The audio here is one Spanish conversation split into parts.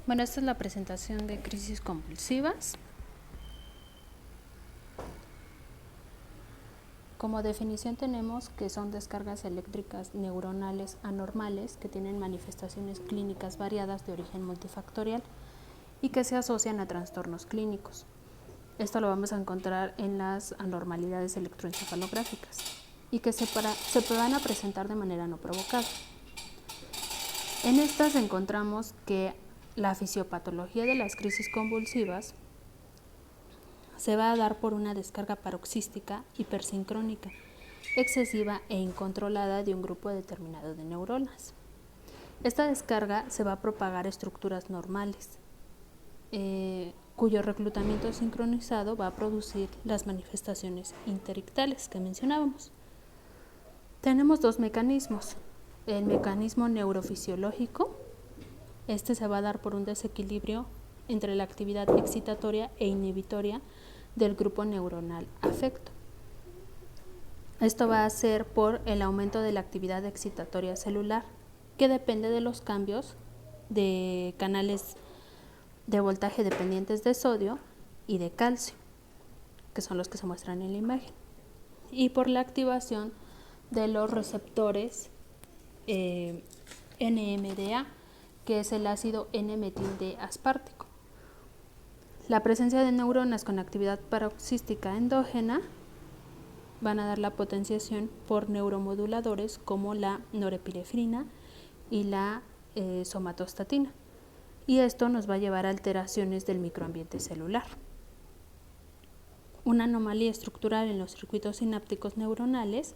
Bueno, esta es la presentación de crisis convulsivas. Como definición tenemos que son descargas eléctricas neuronales anormales que tienen manifestaciones clínicas variadas de origen multifactorial y que se asocian a trastornos clínicos. Esto lo vamos a encontrar en las anormalidades electroencefalográficas y que se van a presentar de manera no provocada. En estas encontramos que la fisiopatología de las crisis convulsivas se va a dar por una descarga paroxística hipersincrónica, excesiva e incontrolada de un grupo determinado de neuronas. Esta descarga se va a propagar a estructuras normales, cuyo reclutamiento sincronizado va a producir las manifestaciones interictales que mencionábamos. Tenemos dos mecanismos. El mecanismo neurofisiológico, este se va a dar por un desequilibrio entre la actividad excitatoria e inhibitoria del grupo neuronal afecto. Esto va a ser por el aumento de la actividad excitatoria celular, que depende de los cambios de canales de voltaje dependientes de sodio y de calcio, que son los que se muestran en la imagen, y por la activación de los receptores NMDA, que es el ácido N-metil D aspartico. La presencia de neuronas con actividad paroxística endógena van a dar la potenciación por neuromoduladores como la norepinefrina y la somatostatina, y esto nos va a llevar a alteraciones del microambiente celular. Una anomalía estructural en los circuitos sinápticos neuronales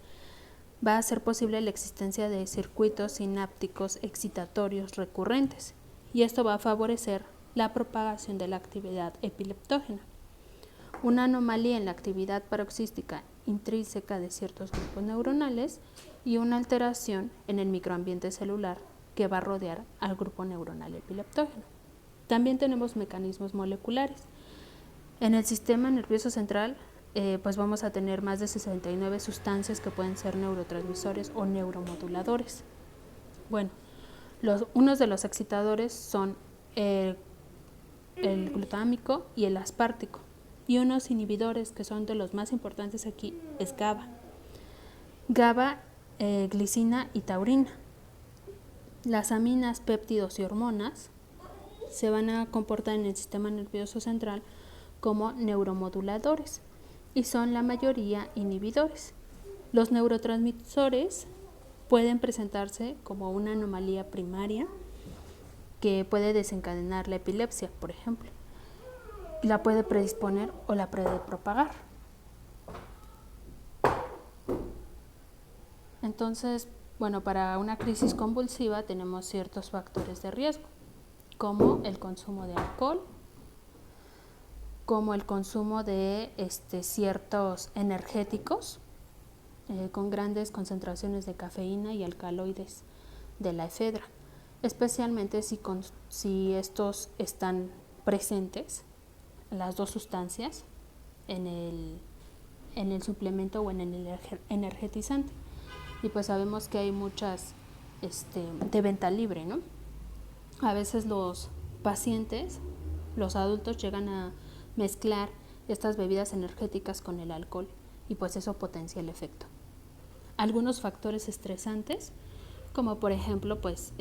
va a hacer posible la existencia de circuitos sinápticos excitatorios recurrentes, y esto va a favorecer la propagación de la actividad epileptógena. Una anomalía en la actividad paroxística intrínseca de ciertos grupos neuronales y una alteración en el microambiente celular que va a rodear al grupo neuronal epileptógeno. También tenemos mecanismos moleculares. En el sistema nervioso central pues vamos a tener más de 69 sustancias que pueden ser neurotransmisores o neuromoduladores. Bueno, unos de los excitadores son el glutámico y el aspartico, y unos inhibidores que son de los más importantes aquí es GABA. GABA, glicina y taurina. Las aminas, péptidos y hormonas se van a comportar en el sistema nervioso central como neuromoduladores y son la mayoría inhibidores. Los neurotransmisores pueden presentarse como una anomalía primaria que puede desencadenar la epilepsia, por ejemplo. La puede predisponer o la puede propagar. Entonces, bueno, para una crisis convulsiva tenemos ciertos factores de riesgo, como el consumo de alcohol, como el consumo de ciertos energéticos con grandes concentraciones de cafeína y alcaloides de la efedra, especialmente si estos están presentes, las dos sustancias, en el suplemento o en el energetizante. Y pues sabemos que hay muchas de venta libre, ¿no? A veces los pacientes, los adultos, llegan a mezclar estas bebidas energéticas con el alcohol y pues eso potencia el efecto. Algunos factores estresantes, como por ejemplo pues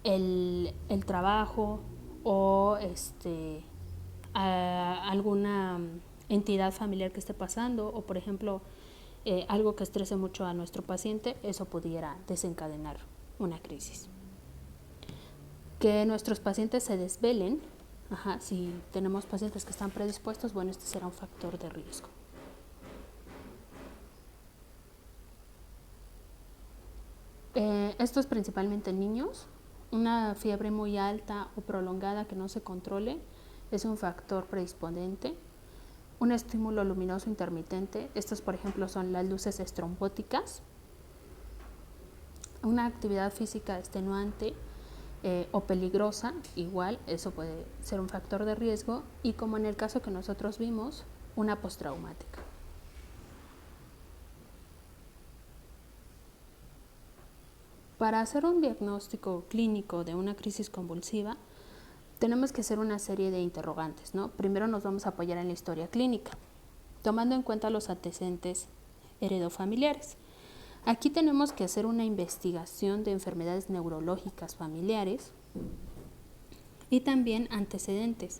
el trabajo o alguna entidad familiar que esté pasando, o por ejemplo algo que estrese mucho a nuestro paciente, eso pudiera desencadenar una crisis. Que nuestros pacientes se desvelen, si tenemos pacientes que están predispuestos, bueno, este será un factor de riesgo. Esto es principalmente en niños. Una fiebre muy alta o prolongada que no se controle es un factor predisponente. Un estímulo luminoso intermitente, estos por ejemplo son las luces estrombóticas. Una actividad física extenuante o peligrosa, igual, eso puede ser un factor de riesgo, y como en el caso que nosotros vimos, una postraumática. Para hacer un diagnóstico clínico de una crisis convulsiva, tenemos que hacer una serie de interrogantes, ¿no? Primero nos vamos a apoyar en la historia clínica, tomando en cuenta los antecedentes heredofamiliares. Aquí tenemos que hacer una investigación de enfermedades neurológicas familiares y también antecedentes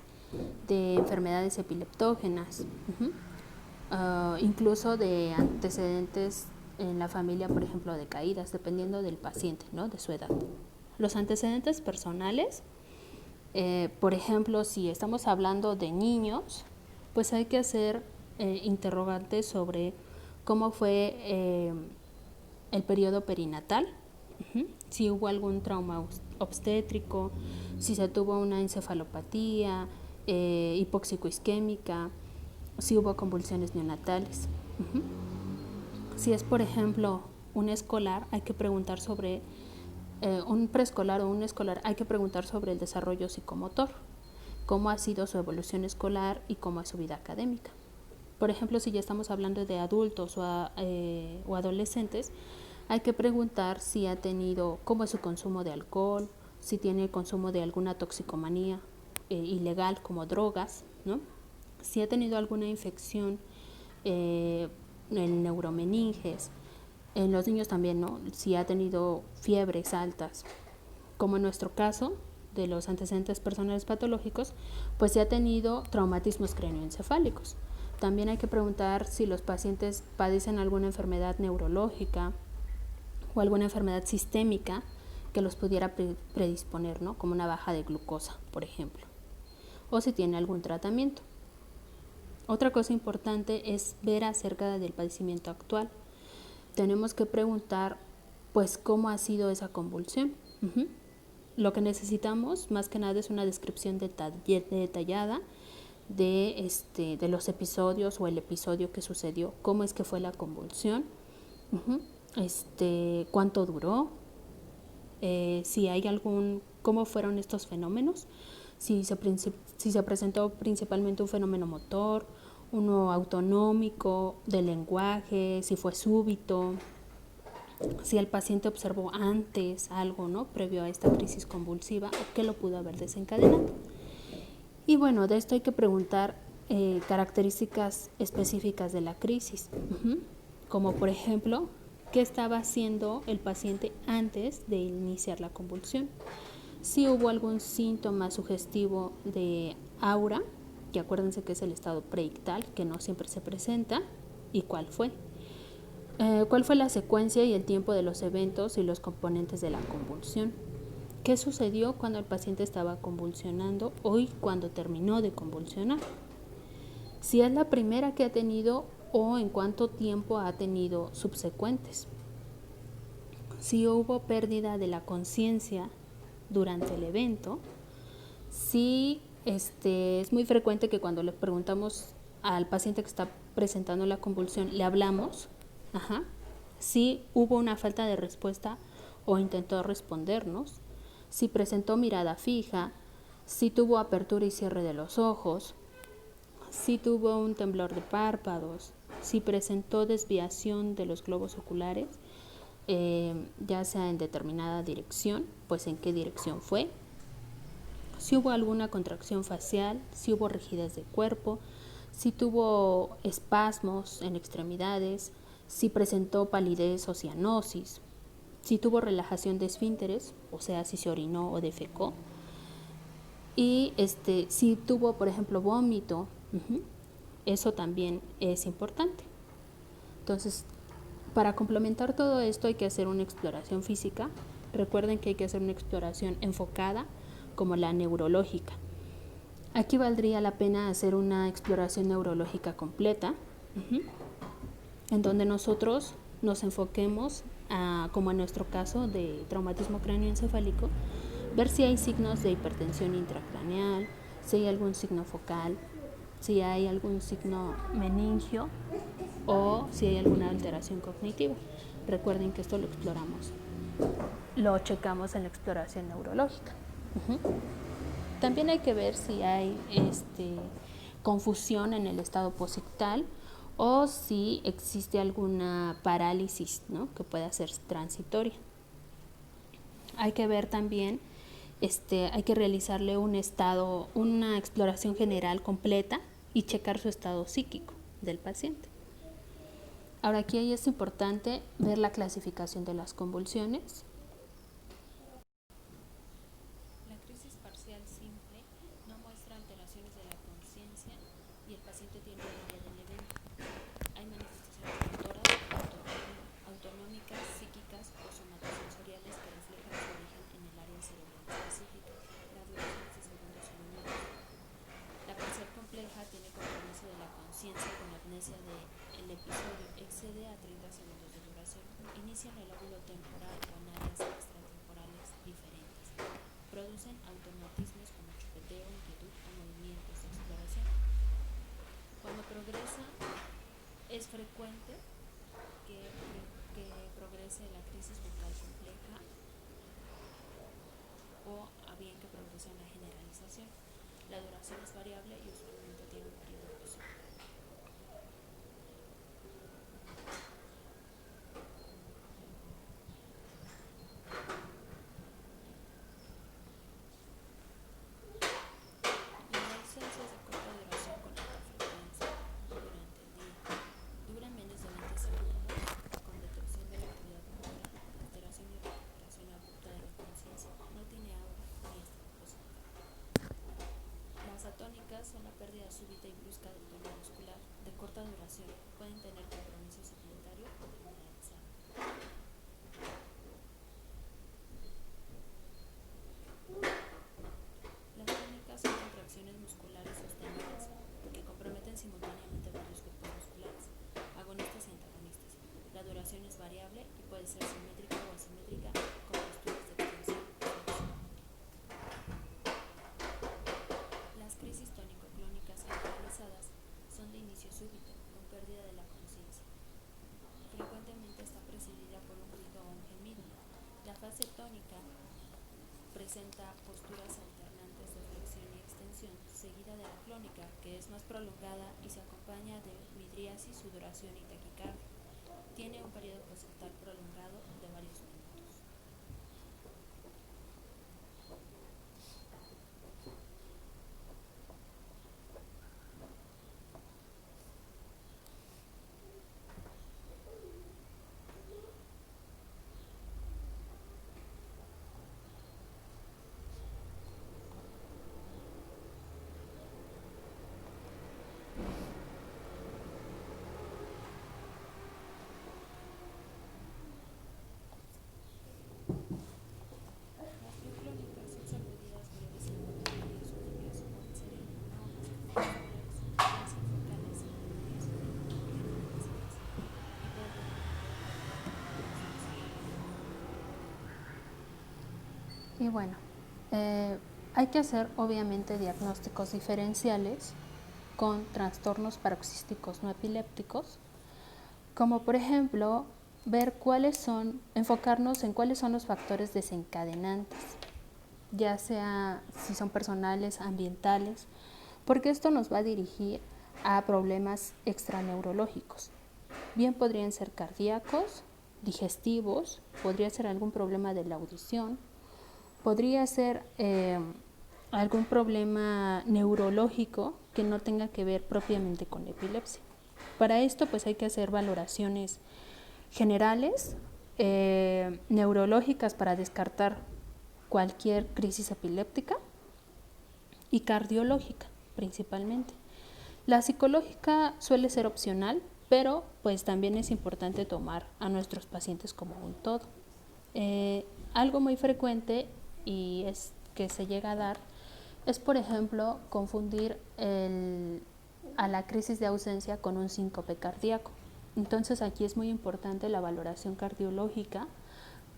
de enfermedades epileptógenas, incluso de antecedentes en la familia, por ejemplo, de caídas, dependiendo del paciente, ¿no? De su edad. Los antecedentes personales, por ejemplo, si estamos hablando de niños, pues hay que hacer interrogantes sobre cómo fue el periodo perinatal, si hubo algún trauma obstétrico, si se tuvo una encefalopatía, hipóxico-isquémica, si hubo convulsiones neonatales. Si es, por ejemplo, un escolar, hay que preguntar sobre un preescolar o un escolar, hay que preguntar sobre el desarrollo psicomotor, cómo ha sido su evolución escolar y cómo es su vida académica. Por ejemplo, si ya estamos hablando de adultos o adolescentes, hay que preguntar si ha tenido, cómo es su consumo de alcohol, si tiene consumo de alguna toxicomanía ilegal como drogas, ¿no? Si ha tenido alguna infección en neuromeninges. En los niños también, ¿no? Si ha tenido fiebres altas, como en nuestro caso de los antecedentes personales patológicos, pues si ha tenido traumatismos craneoencefálicos. También hay que preguntar si los pacientes padecen alguna enfermedad neurológica o alguna enfermedad sistémica que los pudiera predisponer, ¿no? Como una baja de glucosa, por ejemplo, o si tiene algún tratamiento. Otra cosa importante es ver acerca del padecimiento actual. Tenemos que preguntar, pues, cómo ha sido esa convulsión. Lo que necesitamos, más que nada, es una descripción detallada de los episodios o el episodio que sucedió, cómo es que fue la convulsión, cuánto duró, si hay cómo fueron estos fenómenos, si se presentó principalmente un fenómeno motor, uno autonómico, de lenguaje, si fue súbito, si el paciente observó antes algo, ¿no? Previo a esta crisis convulsiva, o qué lo pudo haber desencadenado. Y bueno, de esto hay que preguntar características específicas de la crisis, como por ejemplo, ¿qué estaba haciendo el paciente antes de iniciar la convulsión? Si hubo algún síntoma sugestivo de aura, que acuérdense que es el estado preictal, que no siempre se presenta, y cuál fue. ¿Cuál fue la secuencia y el tiempo de los eventos y los componentes de la convulsión? ¿Qué sucedió cuando el paciente estaba convulsionando o cuando terminó de convulsionar? Si es la primera que ha tenido o en cuánto tiempo ha tenido subsecuentes. Si hubo pérdida de la conciencia durante el evento. Si es muy frecuente que cuando le preguntamos al paciente que está presentando la convulsión, le hablamos, si hubo una falta de respuesta o intentó respondernos, si presentó mirada fija, si tuvo apertura y cierre de los ojos, si tuvo un temblor de párpados, si presentó desviación de los globos oculares, ya sea en determinada dirección, pues en qué dirección fue, si hubo alguna contracción facial, si hubo rigidez de cuerpo, si tuvo espasmos en extremidades, si presentó palidez o cianosis, si tuvo relajación de esfínteres, o sea, si se orinó o defecó, y si tuvo, por ejemplo, vómito, eso también es importante. Entonces, para complementar todo esto hay que hacer una exploración física. Recuerden que hay que hacer una exploración enfocada como la neurológica. Aquí valdría la pena hacer una exploración neurológica completa, en donde nosotros nos enfoquemos, como en nuestro caso de traumatismo cráneoencefálico, ver si hay signos de hipertensión intracraneal, si hay algún signo focal, si hay algún signo meningio o si hay alguna alteración cognitiva. Recuerden que esto lo exploramos, lo checamos en la exploración neurológica. También hay que ver si hay confusión en el estado posictal o si existe alguna parálisis, ¿no? Que pueda ser transitoria. Hay que ver también hay que realizarle una exploración general completa y checar su estado psíquico del paciente. Ahora aquí es importante ver la clasificación de las convulsiones. La crisis parcial simple no muestra alteraciones de la conciencia y el paciente tiene una idea del evento. Hay manifestaciones motoras, autonómicas, psíquicas o somatosensoriales que reflejan su origen en el área cerebral específica. La duración de segundos o minutos. La parcial compleja tiene compromiso de la conciencia con amnesia del episodio, excede a 30 segundos de duración, inicia en el lóbulo temporal o en áreas extratemporales diferentes. Producen automatismos como chupeteo, inquietud o movimientos de exploración. Cuando progresa, es frecuente que progrese la crisis bucal compleja o a bien que progrese en la generalización. La duración es variable y usualmente tiene un periodo posible. La ausencia es de corta duración con alta frecuencia durante el día. Dura menos de 20 segundos con detección de la actividad motora, alteración y recuperación abrupta de la conciencia. No tiene aura ni estado positivo. Las atónicas son la pérdida súbita y brusca del tono muscular de corta duración. Pueden tener compromiso sedentario o generalizado. Las tónicas son contracciones musculares sostenidas que comprometen simultáneamente varios grupos musculares, agonistas y antagonistas. La duración es variable y puede ser simétrica o asimétrica con posturas de extensión. Las crisis tónico-clónicas generalizadas son de inicio súbito, con pérdida de la conciencia. Frecuentemente está precedida por un grito o un gemido. La fase tónica presenta posturas alternantes de flexión y extensión, seguida de la clónica, que es más prolongada y se acompaña de midriasis, sudoración y taquicardia. Tiene un periodo postnasal prolongado de varios minutos. Y bueno, hay que hacer obviamente diagnósticos diferenciales con trastornos paroxísticos no epilépticos, como por ejemplo ver enfocarnos en cuáles son los factores desencadenantes, ya sea si son personales, ambientales, porque esto nos va a dirigir a problemas extraneurológicos. Bien podrían ser cardíacos, digestivos, podría ser algún problema de la audición, podría ser algún problema neurológico que no tenga que ver propiamente con la epilepsia. Para esto pues hay que hacer valoraciones generales, neurológicas para descartar cualquier crisis epiléptica y cardiológica principalmente. La psicológica suele ser opcional, pero pues también es importante tomar a nuestros pacientes como un todo. Algo muy frecuente y es que se llega a dar es, por ejemplo, confundir a la crisis de ausencia con un síncope cardíaco. Entonces aquí es muy importante la valoración cardiológica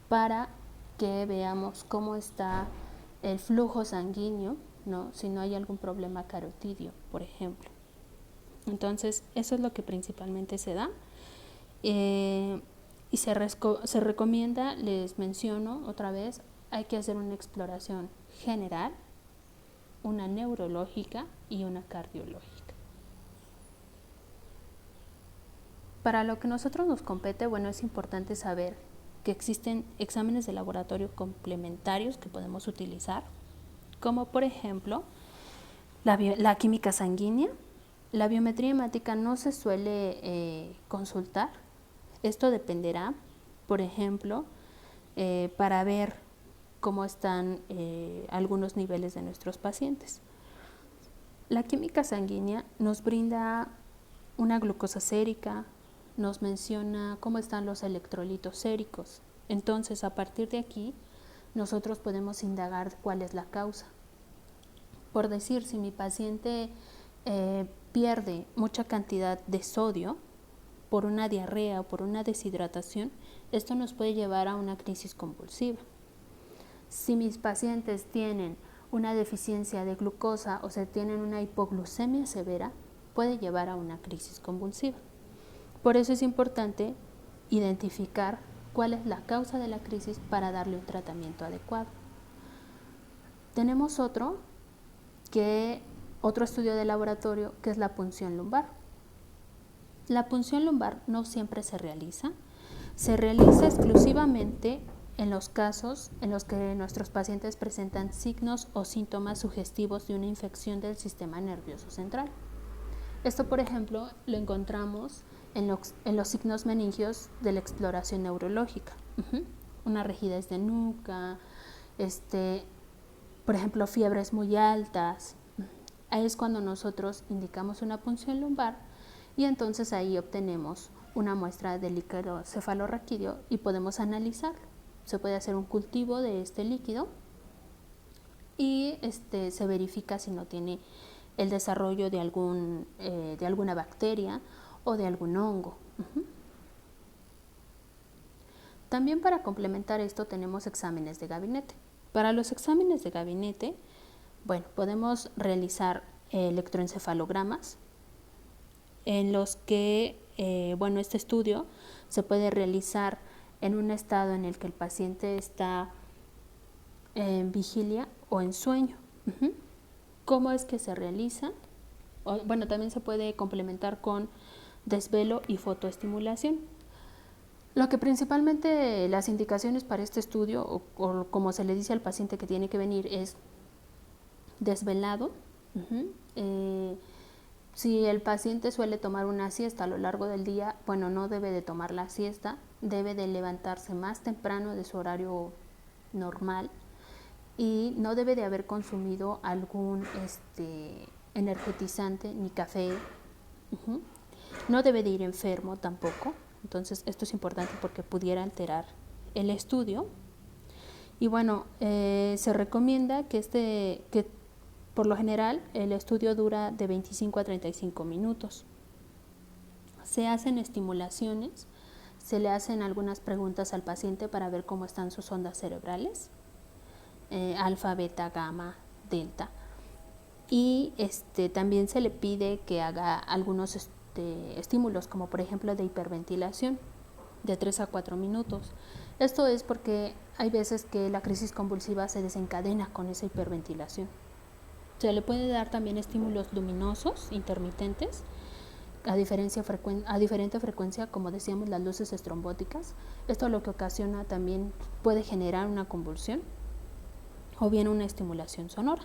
para que veamos cómo está el flujo sanguíneo, ¿no? Si no hay algún problema carotidio, por ejemplo. Entonces eso es lo que principalmente se da. Y se recomienda, les menciono otra vez, hay que hacer una exploración general, una neurológica y una cardiológica. Para lo que nosotros nos compete, bueno, es importante saber que existen exámenes de laboratorio complementarios que podemos utilizar, como por ejemplo la química sanguínea. La biometría hemática no se suele consultar. Esto dependerá, por ejemplo, para ver cómo están algunos niveles de nuestros pacientes. La química sanguínea nos brinda una glucosa sérica, nos menciona cómo están los electrolitos séricos. Entonces, a partir de aquí, nosotros podemos indagar cuál es la causa. Por decir, si mi paciente pierde mucha cantidad de sodio por una diarrea o por una deshidratación, esto nos puede llevar a una crisis convulsiva. Si mis pacientes tienen una deficiencia de glucosa o se tienen una hipoglucemia severa, puede llevar a una crisis convulsiva. Por eso es importante identificar cuál es la causa de la crisis para darle un tratamiento adecuado. Tenemos otro estudio de laboratorio que es la punción lumbar. La punción lumbar no siempre se realiza exclusivamente en los casos en los que nuestros pacientes presentan signos o síntomas sugestivos de una infección del sistema nervioso central. Esto, por ejemplo, lo encontramos en los signos meningios de la exploración neurológica. Una rigidez de nuca, por ejemplo, fiebres muy altas. Ahí es cuando nosotros indicamos una punción lumbar y entonces ahí obtenemos una muestra de líquido cefalorraquídeo y podemos analizarlo. Se puede hacer un cultivo de este líquido y se verifica si no tiene el desarrollo de alguna bacteria o de algún hongo. También para complementar esto tenemos exámenes de gabinete. Para los exámenes de gabinete, podemos realizar electroencefalogramas en los que, este estudio se puede realizar en un estado en el que el paciente está en vigilia o en sueño. ¿Cómo es que se realiza? También se puede complementar con desvelo y fotoestimulación. Lo que principalmente las indicaciones para este estudio, o como se le dice al paciente que tiene que venir, es desvelado. Si el paciente suele tomar una siesta a lo largo del día, no debe de tomar la siesta, debe de levantarse más temprano de su horario normal y no debe de haber consumido algún energetizante ni café. No debe de ir enfermo tampoco. Entonces esto es importante porque pudiera alterar el estudio. Y se recomienda que por lo general el estudio dura de 25 a 35 minutos. Se hacen estimulaciones, se le hacen algunas preguntas al paciente para ver cómo están sus ondas cerebrales, alfa, beta, gamma, delta. Y también se le pide que haga algunos estímulos, como por ejemplo de hiperventilación, de 3 a 4 minutos. Esto es porque hay veces que la crisis convulsiva se desencadena con esa hiperventilación. Se le puede dar también estímulos luminosos intermitentes a diferente frecuencia, como decíamos, las luces estrombóticas. Esto lo que ocasiona también puede generar una convulsión o bien una estimulación sonora.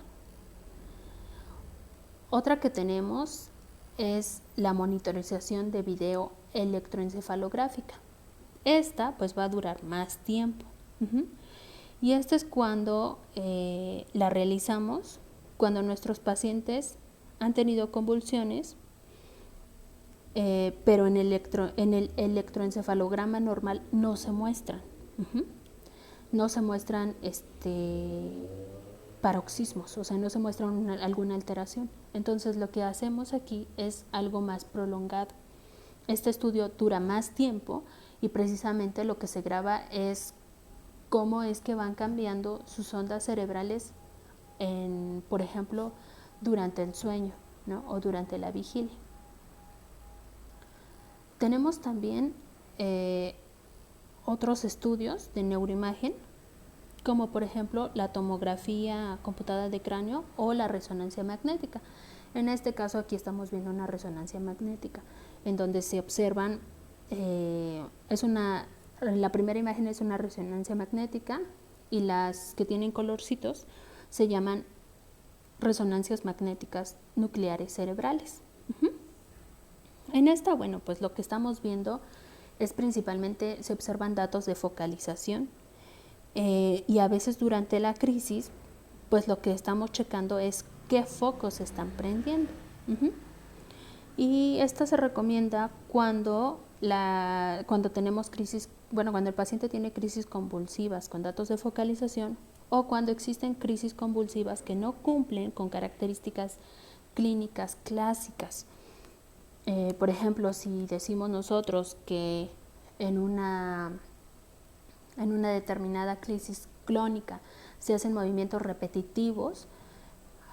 Otra que tenemos es la monitorización de video electroencefalográfica. Esta va a durar más tiempo. Y esto es cuando la realizamos cuando nuestros pacientes han tenido convulsiones, pero en el electroencefalograma normal no se muestran. No se muestran paroxismos, o sea, no se muestra alguna alteración. Entonces lo que hacemos aquí es algo más prolongado. Este estudio dura más tiempo y precisamente lo que se graba es cómo es que van cambiando sus ondas cerebrales, por ejemplo, durante el sueño, ¿no? O durante la vigilia. Tenemos también otros estudios de neuroimagen, como por ejemplo la tomografía computada de cráneo o la resonancia magnética. En este caso aquí estamos viendo una resonancia magnética en donde se observan, es una La primera imagen es una resonancia magnética y las que tienen colorcitos se llaman resonancias magnéticas nucleares cerebrales. En esta, bueno, pues lo que estamos viendo es principalmente, se observan datos de focalización y a veces durante la crisis, pues lo que estamos checando es qué focos se están prendiendo. Y esta se recomienda cuando tenemos crisis, bueno, cuando el paciente tiene crisis convulsivas con datos de focalización o cuando existen crisis convulsivas que no cumplen con características clínicas clásicas. Por ejemplo, si decimos nosotros que en una determinada crisis clónica se hacen movimientos repetitivos,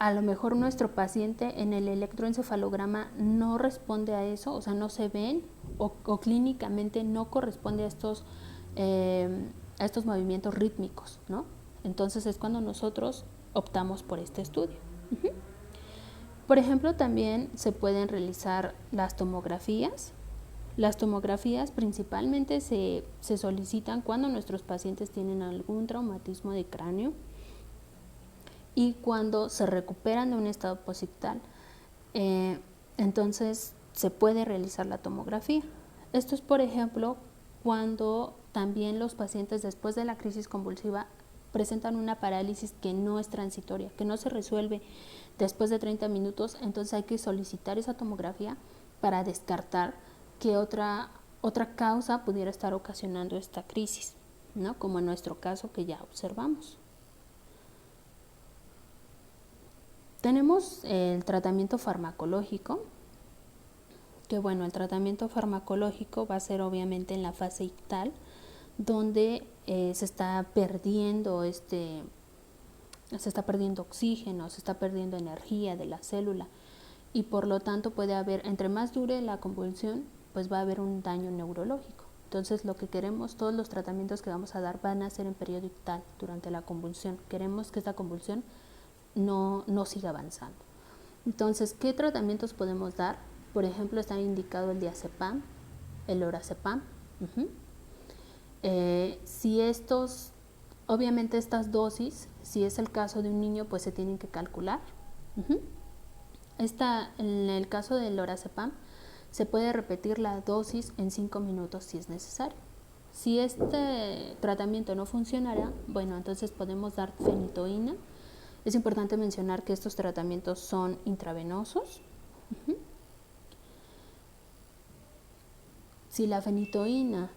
a lo mejor nuestro paciente en el electroencefalograma no responde a eso, o sea, no se ven o clínicamente no corresponde a estos movimientos rítmicos, ¿no? Entonces es cuando nosotros optamos por este estudio. Por ejemplo, también se pueden realizar las tomografías. Las tomografías principalmente se solicitan cuando nuestros pacientes tienen algún traumatismo de cráneo y cuando se recuperan de un estado posictal. Entonces se puede realizar la tomografía. Esto es, por ejemplo, cuando también los pacientes después de la crisis convulsiva presentan una parálisis que no es transitoria, que no se resuelve después de 30 minutos, entonces hay que solicitar esa tomografía para descartar que otra causa pudiera estar ocasionando esta crisis, ¿no? Como en nuestro caso que ya observamos. Tenemos el tratamiento farmacológico, que bueno, el tratamiento farmacológico va a ser obviamente en la fase ictal, donde se está perdiendo oxígeno, se está perdiendo energía de la célula y por lo tanto puede haber, entre más dure la convulsión, pues va a haber un daño neurológico. Entonces lo que queremos, todos los tratamientos que vamos a dar van a ser en periodo ictal durante la convulsión. Queremos que esta convulsión no siga avanzando. Entonces, ¿qué tratamientos podemos dar? Por ejemplo, está indicado el diazepam, el lorazepam. Obviamente estas dosis, si es el caso de un niño, pues se tienen que calcular. En el caso del lorazepam, se puede repetir la dosis en 5 minutos si es necesario. Si este tratamiento no funcionará, bueno, entonces podemos dar fenitoína. Es importante mencionar que estos tratamientos son intravenosos. Si la fenitoína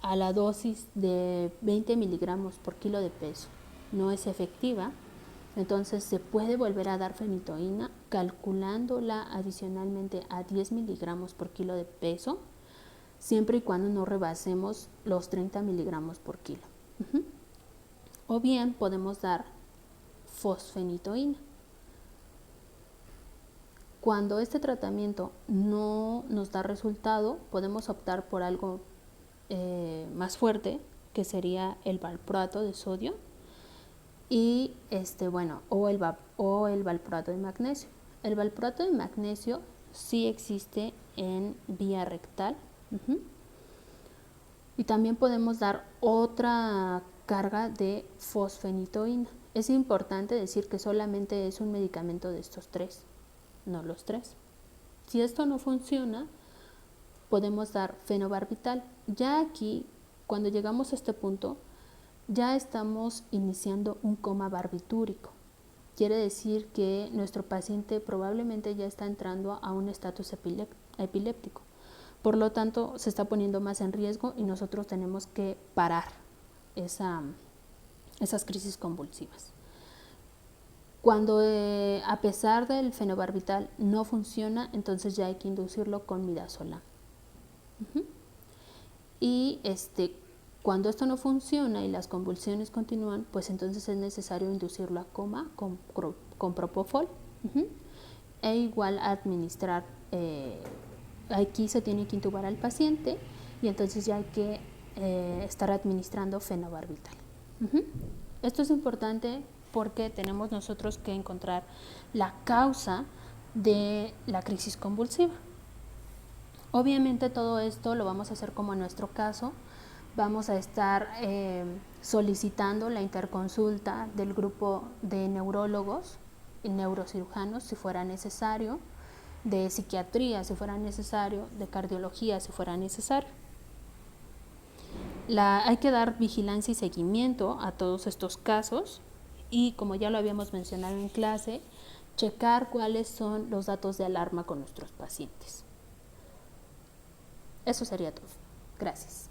a la dosis de 20 miligramos por kilo de peso no es efectiva, entonces se puede volver a dar fenitoína calculándola adicionalmente a 10 miligramos por kilo de peso, siempre y cuando no rebasemos los 30 miligramos por kilo. O bien podemos dar fosfenitoína. Cuando este tratamiento no nos da resultado, podemos optar por algo más fuerte, que sería el valproato de sodio y o el valproato de magnesio. El valproato de magnesio sí existe en vía rectal. Y también podemos dar otra carga de fosfenitoína. Es importante decir que solamente es un medicamento de estos tres, no los tres. Si esto no funciona, podemos dar fenobarbital. Ya aquí, cuando llegamos a este punto, ya estamos iniciando un coma barbitúrico. Quiere decir que nuestro paciente probablemente ya está entrando a un estatus epiléptico. Por lo tanto, se está poniendo más en riesgo y nosotros tenemos que parar esas crisis convulsivas. Cuando a pesar del fenobarbital no funciona, entonces ya hay que inducirlo con midazolam. Y cuando esto no funciona y las convulsiones continúan, pues entonces es necesario inducirlo a coma con propofol. E igual administrar, aquí se tiene que intubar al paciente y entonces ya hay que estar administrando fenobarbital. Esto es importante porque tenemos nosotros que encontrar la causa de la crisis convulsiva. Obviamente todo esto lo vamos a hacer como en nuestro caso. Vamos a estar solicitando la interconsulta del grupo de neurólogos y neurocirujanos si fuera necesario, de psiquiatría si fuera necesario, de cardiología si fuera necesario. Hay que dar vigilancia y seguimiento a todos estos casos y, como ya lo habíamos mencionado en clase, checar cuáles son los datos de alarma con nuestros pacientes. Eso sería todo. Gracias.